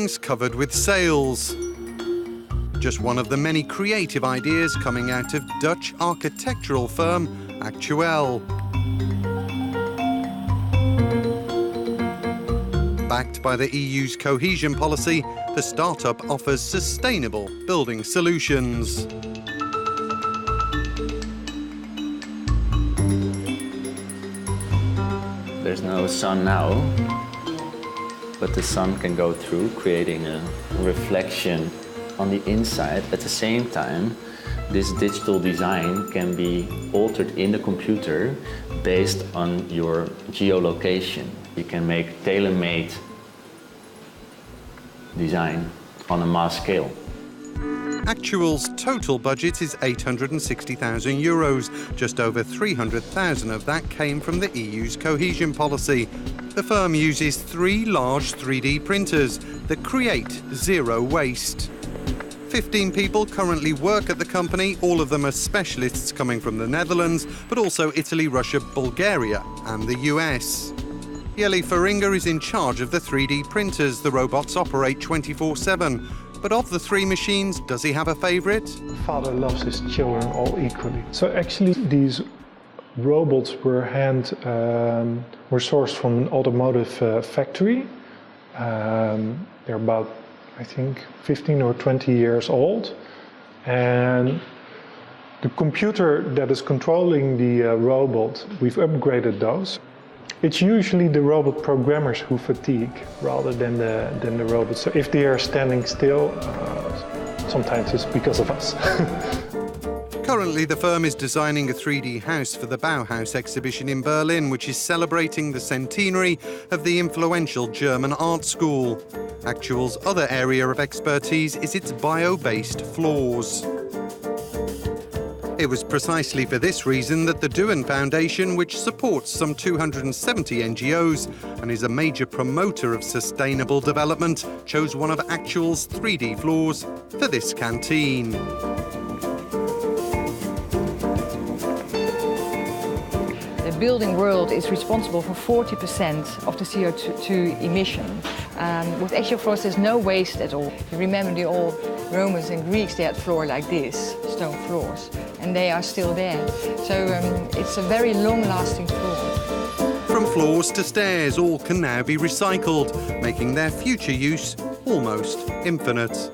buildings covered with sails. Just one of the many creative ideas coming out of Dutch architectural firm Actuel. Backed by the EU's cohesion policy, the startup offers sustainable building solutions. There's no sun now, but the sun can go through, creating a reflection on the inside. At the same time, this digital design can be altered in the computer based on your geolocation. You can make tailor-made design on a mass scale. Actual's total budget is €860,000. Just over 300,000 of that came from the EU's cohesion policy. The firm uses 3 large 3D printers that create zero waste. 15 people currently work at the company. All of them are specialists coming from the Netherlands, but also Italy, Russia, Bulgaria and the US. Jelle Feringa is in charge of the 3D printers. The robots operate 24/7. But of the 3 machines, does he have a favourite? Father loves his children all equally. So actually these robots were sourced from an automotive factory. They're about, I think, 15 or 20 years old. And the computer that is controlling the robot, we've upgraded those. It's usually the robot programmers who fatigue rather than the robots. So if they are standing still, sometimes it's because of us. Currently, the firm is designing a 3D house for the Bauhaus exhibition in Berlin, which is celebrating the centenary of the influential German art school. Actual's other area of expertise is its bio-based floors. It was precisely for this reason that the Duin Foundation, which supports some 270 NGOs and is a major promoter of sustainable development, chose one of Actual's 3D floors for this canteen. The building world is responsible for 40% of the CO2 emission. With Actual floors, there's no waste at all. You remember the old Romans and Greeks, they had floor like this, stone floors, and they are still there. So it's a very long-lasting floor. From floors to stairs, all can now be recycled, making their future use almost infinite.